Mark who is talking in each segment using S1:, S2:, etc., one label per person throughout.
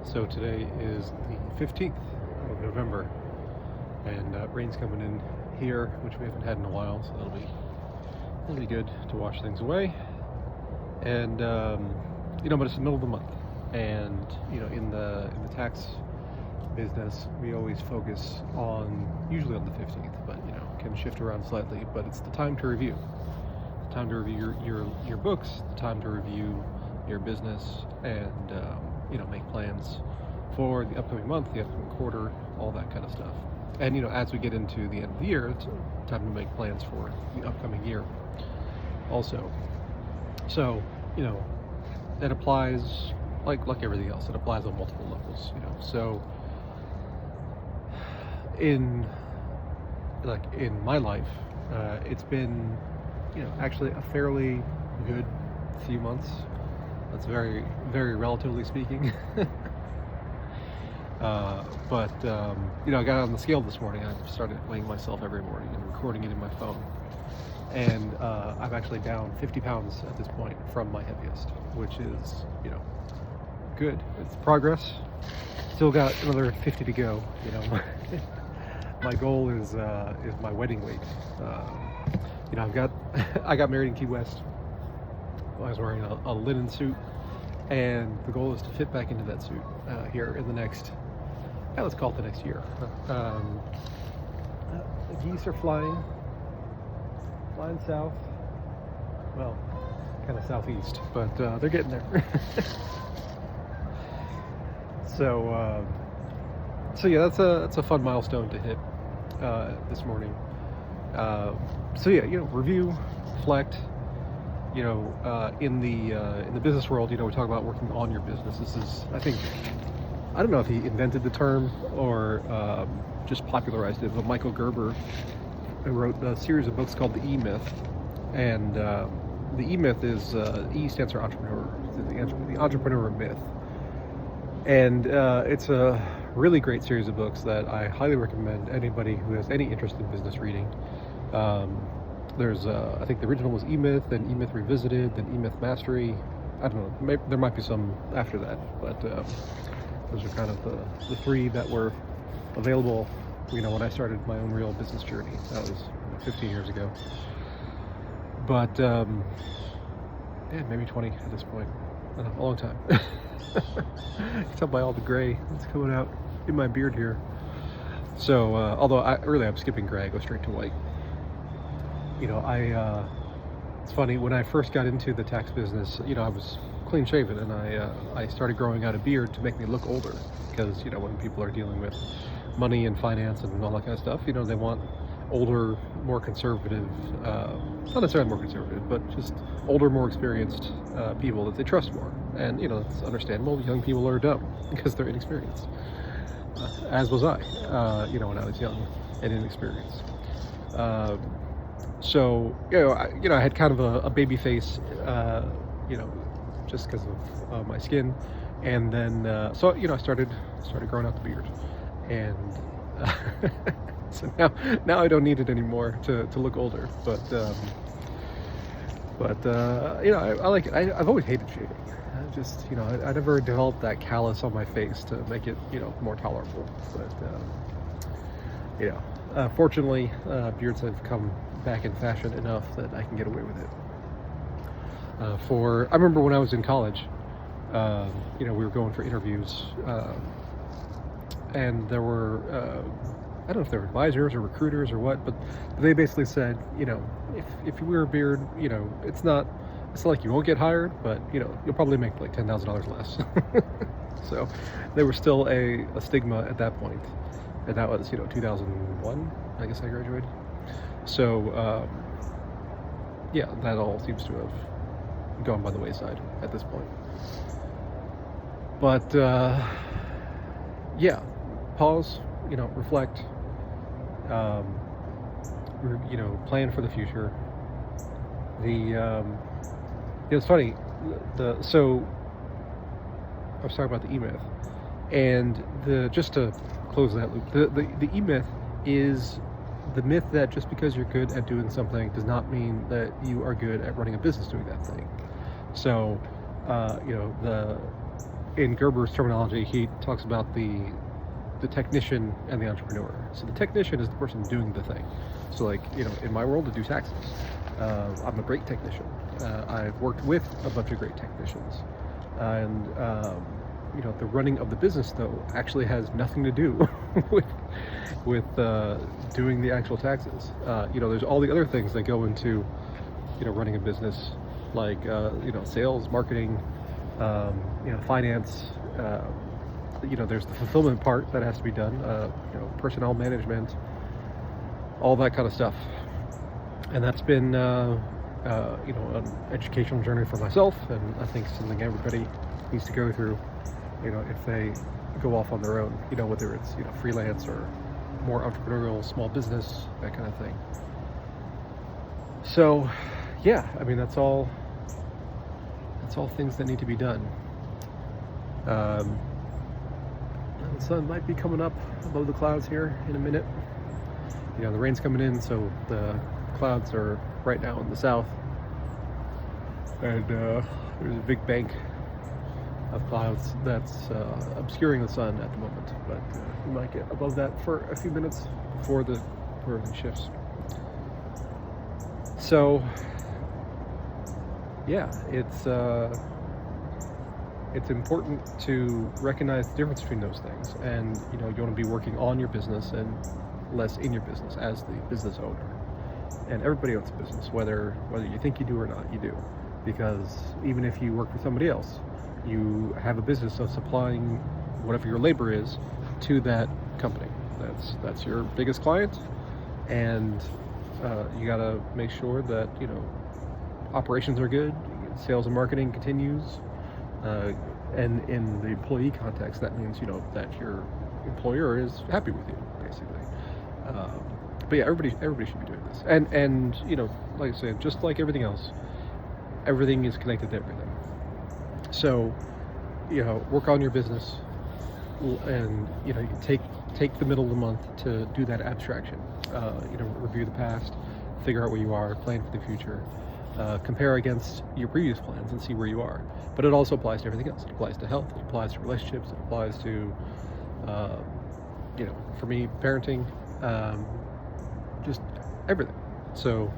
S1: So today is the 15th of November, and rain's coming in here, which we haven't had in a while, so it'll be good to wash things away. And but it's the middle of the month, and in the tax business, we always focus usually on the 15th, but can shift around slightly. But it's the time to review, the time to review your books, the time to review your business, and make plans for the upcoming month, the upcoming quarter, all that kind of stuff. And as we get into the end of the year, it's time to make plans for the upcoming year also. So that applies like everything else. It applies on multiple levels. So in my life, it's been actually a fairly good few months. That's very, very relatively speaking. But I got on the scale this morning. I started weighing myself every morning and recording it in my phone. And I'm actually down 50 pounds at this point from my heaviest, which is, good. It's progress. Still got another 50 to go. My goal is my wedding weight. I got married in Key West. I was wearing a linen suit, and the goal is to fit back into that suit here in the next, let's call it the next year. The geese are flying south, well, kind of southeast, but they're getting there. So yeah, that's a fun milestone to hit this morning. Review, reflect. In the business world, we talk about working on your business. This is, I don't know if he invented the term or just popularized it, but Michael Gerber wrote a series of books called The E-Myth, and the E-Myth is E stands for entrepreneur, the entrepreneur myth, and it's a really great series of books that I highly recommend anybody who has any interest in business reading. There's, I think the original was E-Myth, then E-Myth Revisited, then E-Myth Mastery. I don't know, maybe there might be some after that, but those are kind of the three that were available, when I started my own real business journey. That was 15 years ago. But, maybe 20 at this point. A long time. You can tell by all the gray that's coming out in my beard here. So, although I'm skipping gray, I go straight to white. It's funny, when I first got into the tax business, I was clean shaven, and I started growing out a beard to make me look older, because, when people are dealing with money and finance and all that kind of stuff, they want older, more conservative, not necessarily more conservative, but just older, more experienced people that they trust more. And, it's understandable. Young people are dumb because they're inexperienced. As was I, when I was young and inexperienced. So I had kind of a baby face, just because of my skin, and then I started growing out the beard, and so now I don't need it anymore to look older. But I like it. I've always hated shaving. I never developed that callus on my face to make it more tolerable. But fortunately, beards have come back in fashion enough that I can get away with it. I remember when I was in college, we were going for interviews, and there were, I don't know if they were advisors or recruiters or what, but they basically said, if you wear a beard, it's not like you won't get hired, but you'll probably make like $10,000 less. So there was still a stigma at that point, and that was 2001, I guess I graduated. So that all seems to have gone by the wayside at this point. But pause, reflect, plan for the future. It's funny, so I was talking about the E-Myth, and just to close that loop, the E-Myth is the myth that just because you're good at doing something does not mean that you are good at running a business doing that thing. So, in Gerber's terminology, he talks about the technician and the entrepreneur. So the technician is the person doing the thing. So like, in my world, I do taxes. I'm a great technician. I've worked with a bunch of great technicians, and the running of the business though actually has nothing to do with doing the actual taxes. There's all the other things that go into running a business, like sales, marketing, finance. There's the fulfillment part that has to be done, personnel management, all that kind of stuff. And that's been an educational journey for myself, and I think something everybody needs to go through, if they go off on their own, whether it's freelance or more entrepreneurial, small business, that kind of thing. So yeah, I mean, that's all things that need to be done. The sun might be coming up above the clouds here in a minute. The rain's coming in, so the clouds are right now in the south, and there's a big bank of clouds that's obscuring the sun at the moment, but we might get above that for a few minutes before the shifts. So yeah, it's important to recognize the difference between those things, and you want to be working on your business and less in your business as the business owner. And everybody owns a business, whether you think you do or not, you do, because even if you work for somebody else, you have a business of supplying whatever your labor is to that company. That's your biggest client, and you got to make sure that operations are good, sales and marketing continues, and in the employee context, that means that your employer is happy with you, basically. But yeah, everybody should be doing this, and like I said, just like everything else, everything is connected to everything. So work on your business, and you can take the middle of the month to do that abstraction. Review the past, figure out where you are, plan for the future, compare against your previous plans and see where you are. But it also applies to everything else. It applies to health, it applies to relationships, it applies to for me, parenting, just everything. So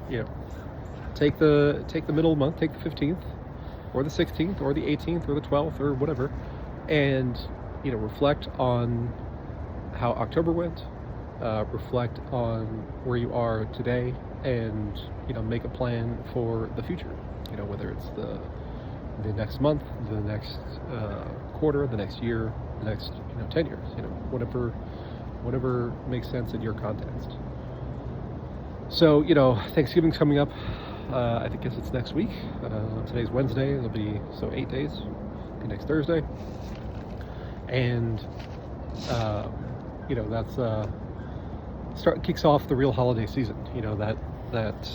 S1: take the middle of the month, take the 15th or the 16th or the 18th or the 12th or whatever, and reflect on how October went, reflect on where you are today, and make a plan for the future, whether it's the next month, the next quarter, the next year, the next 10 years, whatever makes sense in your context. So Thanksgiving's coming up. I guess it's next week. Today's Wednesday. It'll be 8 days. It'll be next Thursday, and that's kicks off the real holiday season. That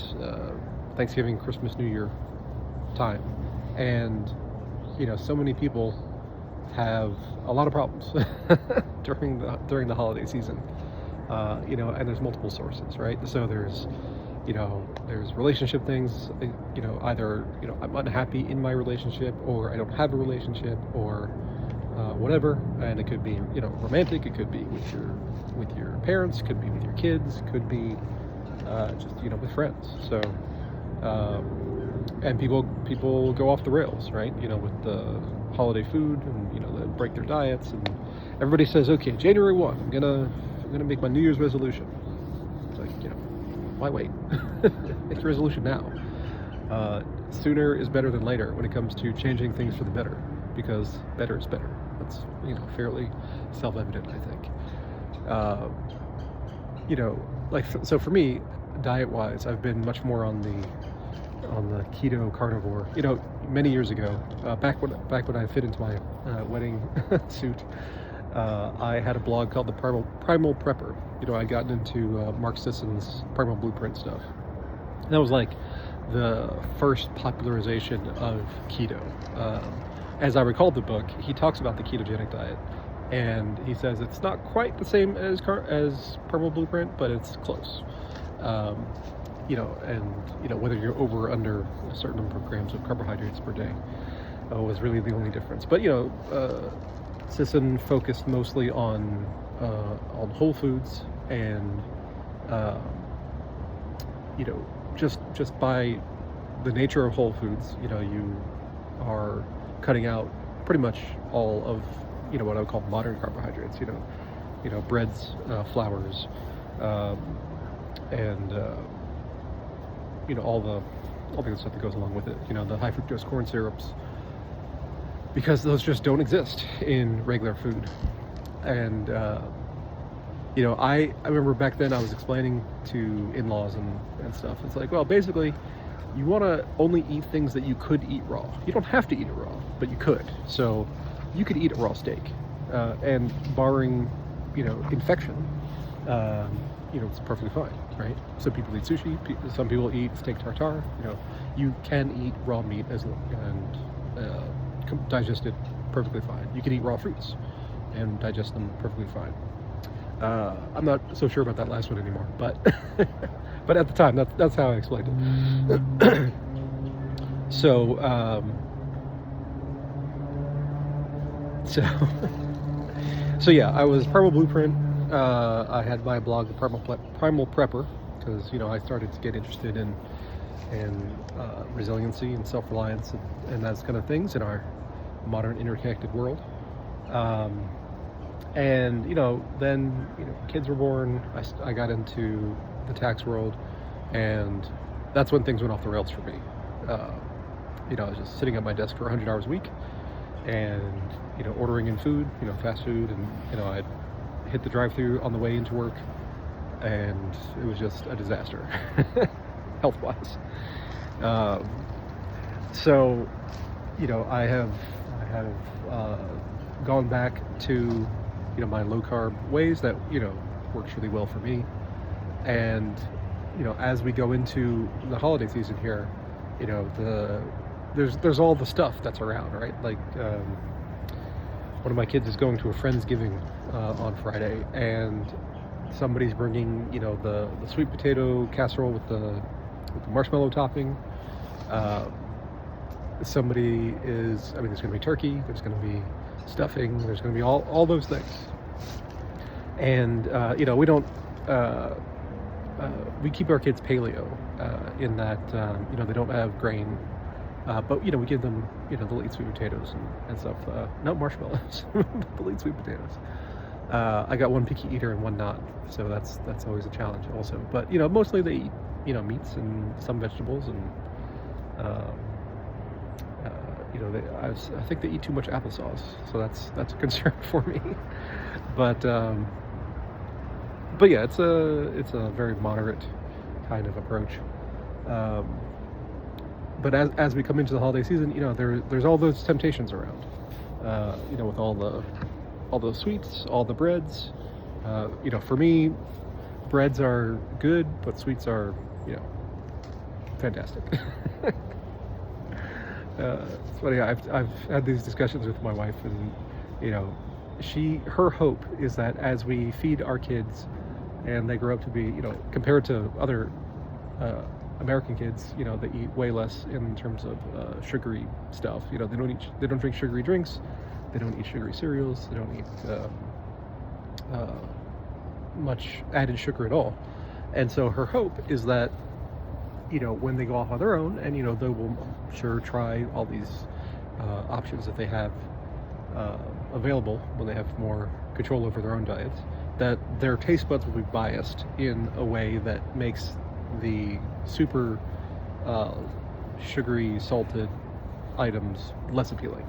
S1: Thanksgiving, Christmas, New Year time, and so many people have a lot of problems during the holiday season. And there's multiple sources, right? So there's relationship things, either I'm unhappy in my relationship, or I don't have a relationship, or whatever. And it could be romantic, it could be with your parents, could be with your kids, could be just with friends. So and people go off the rails, right? With the holiday food, and they break their diets, and everybody says, okay, January 1, I'm gonna make my New Year's resolution. It's like, why wait? Make your resolution now. Sooner is better than later when it comes to changing things for the better, because better is better. That's fairly self-evident, I think. So for me, diet-wise, I've been much more on the keto carnivore. Many years ago, back when I fit into my wedding suit, I had a blog called the Primal Prepper. I'd gotten into Mark Sisson's Primal Blueprint stuff. And that was like the first popularization of keto. As I recall the book, he talks about the ketogenic diet, and he says it's not quite the same as Primal Blueprint, but it's close. And whether you're over or under a certain number of grams of carbohydrates per day. was really the only difference. But Sisson focused mostly on whole foods, and uh, just by the nature of whole foods, you are cutting out pretty much all of what I would call modern carbohydrates. Breads, flours, um, and all the good stuff that goes along with it. The high fructose corn syrups, because those just don't exist in regular food. And I remember back then I was explaining to in-laws and stuff. It's like, well, basically, you want to only eat things that you could eat raw. You don't have to eat it raw, but you could. So you could eat a raw steak, and barring infection, it's perfectly fine, right? Some people eat sushi. Some people eat steak tartare. You can eat raw meat and digest it perfectly fine. You can eat raw fruits and digest them perfectly fine. I'm not so sure about that last one anymore, but but at the time, that's how I explained it. So so yeah, I was Primal Blueprint. I had my blog, the Primal Prepper, because I started to get interested in resiliency and self-reliance and those kind of things in our modern interconnected world. And then kids were born. I got into the tax world, and that's when things went off the rails for me. I was just sitting at my desk for 100 hours a week, and ordering in food, fast food, and I'd hit the drive-thru on the way into work, and it was just a disaster, health-wise. So I have gone back to my low-carb ways that works really well for me. And as we go into the holiday season here, there's all the stuff that's around, right? Like one of my kids is going to a Friendsgiving on Friday, and somebody's bringing the sweet potato casserole with the marshmallow topping. There's going to be turkey, there's going to be stuffing, there's going to be all those things. And we don't we keep our kids paleo in that they don't have grain, but we give them they'll eat sweet potatoes and stuff, not marshmallows, but they'll eat sweet potatoes. I got one picky eater and one not, so that's always a challenge also. But mostly they eat meats and some vegetables, and I think they eat too much applesauce, so that's a concern for me. But yeah, it's a very moderate kind of approach. But as we come into the holiday season, there's all those temptations around. With all the sweets, all the breads. For me, breads are good, but sweets are fantastic. It's funny. I've had these discussions with my wife, and her hope is that as we feed our kids and they grow up to be, compared to other American kids, they eat way less in terms of sugary stuff. They don't drink sugary drinks, they don't eat sugary cereals, they don't eat much added sugar at all. And so her hope is that when they go off on their own, and they will sure try all these options that they have available when they have more control over their own diets, that their taste buds will be biased in a way that makes the super sugary, salted items less appealing.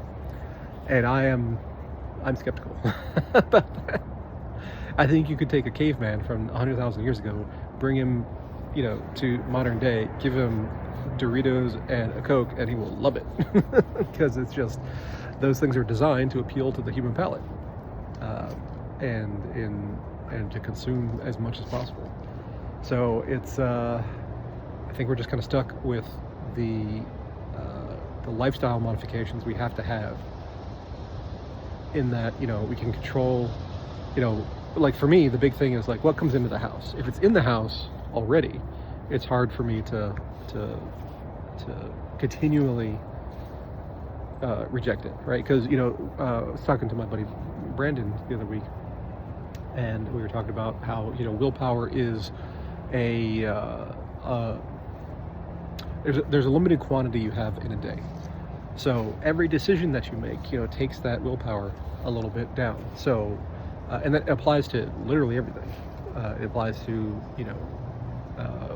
S1: And I'm skeptical about that. I think you could take a caveman from 100,000 years ago, bring him to modern day, give him Doritos and a Coke, and he will love it. Because it's just, those things are designed to appeal to the human palate, and to consume as much as possible. So it's I think we're just kind of stuck with the lifestyle modifications we have to have, in that we can control, like for me the big thing is like what comes into the house. If it's in the house already, it's hard for me to continually reject it, right? Because I was talking to my buddy Brandon the other week, and we were talking about how willpower is a there's a limited quantity you have in a day. So every decision that you make, takes that willpower a little bit down. So, and that applies to literally everything. It applies to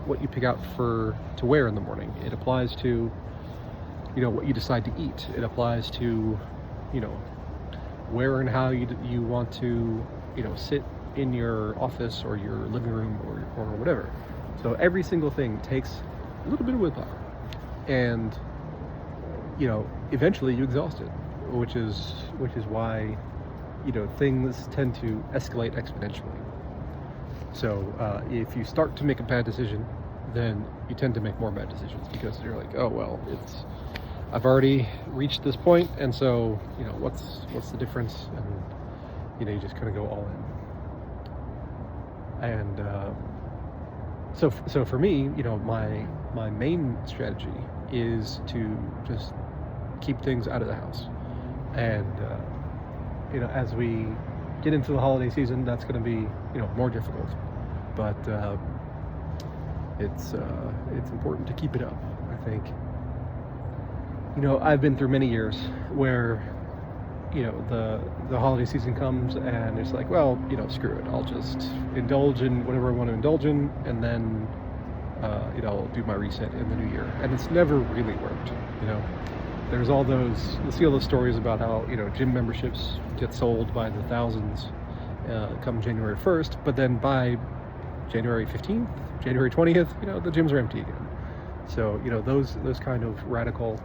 S1: what you pick out to wear in the morning. It applies to what you decide to eat. It applies to where and how you want to sit in your office or your living room or whatever. So every single thing takes a little bit of willpower, and eventually you exhaust it, which is why things tend to escalate exponentially. So if you start to make a bad decision, then you tend to make more bad decisions, because you're like, oh well, I've already reached this point, and so what's the difference? And you just kind of go all in. And so for me, my main strategy is to just keep things out of the house. And as we get into the holiday season, that's going to be more difficult. But it's important to keep it up, I think. I've been through many years where the holiday season comes and it's like, well, screw it, I'll just indulge in whatever I want to indulge in, and then I'll do my reset in the new year. And it's never really worked. There's all those, you'll see all those stories about how gym memberships get sold by the thousands come January 1st, but then by January 15th, January 20th, the gyms are empty again. So those kind of radical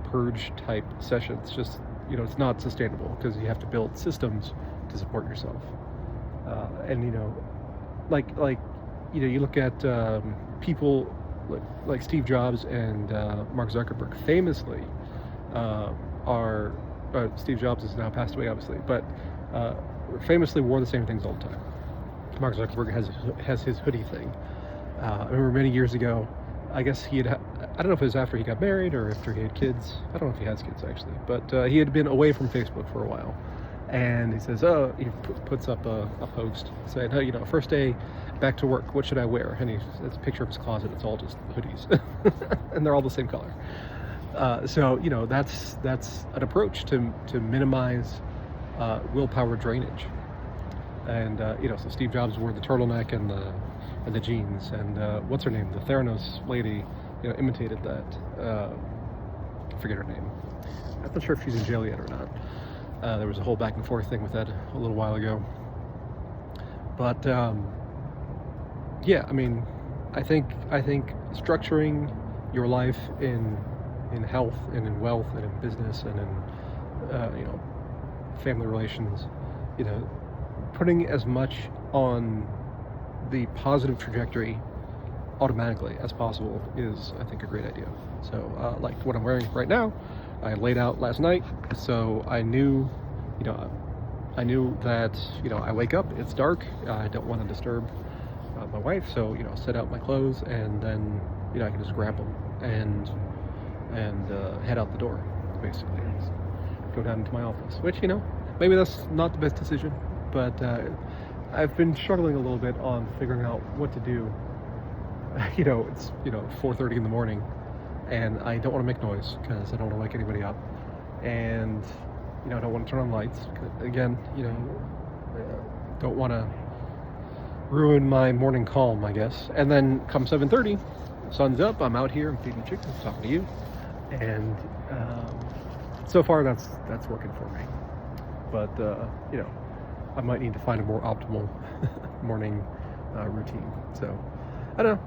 S1: purge type sessions, just it's not sustainable, because you have to build systems to support yourself. And like you look at people like Steve Jobs and Mark Zuckerberg famously Steve Jobs is now passed away, obviously, but famously wore the same things all the time. Mark Zuckerberg has his hoodie thing. I remember many years ago, I guess I don't know if it was after he got married or after he had kids. I don't know if he has kids, actually, but he had been away from Facebook for a while. And he says, he puts up a post saying, hey, first day back to work, what should I wear? And it's a picture of his closet. It's all just hoodies, and they're all the same color. So that's an approach to minimize willpower drainage. And so Steve Jobs wore the turtleneck and the jeans, and what's her name? The Theranos lady, imitated that. I forget her name. I'm not sure if she's in jail yet or not. There was a whole back and forth thing with that a little while ago. But yeah, I mean, I think structuring your life in health and in wealth and in business and in family relations, putting as much on the positive trajectory automatically as possible is, I think, a great idea. So like what I'm wearing right now, I laid out last night, so I knew that I wake up, it's dark, I don't want to disturb my wife, so set out my clothes, and then I can just grab them and head out the door, basically, just go down into my office. Which maybe that's not the best decision, but I've been struggling a little bit on figuring out what to do. It's 4:30 in the morning, and I don't want to make noise because I don't want to wake anybody up, and I don't want to turn on lights. Again, don't want to ruin my morning calm, I guess. And then come 7:30, sun's up, I'm out here, I'm feeding chickens, talking to you, and so far that's working for me. But I might need to find a more optimal morning routine. So I don't know.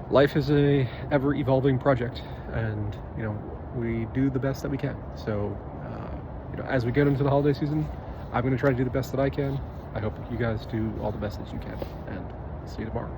S1: Life is a ever-evolving project, and we do the best that we can. So as we get into the holiday season, I'm going to try to do the best that I can. I hope you guys do all the best that you can, and see you tomorrow.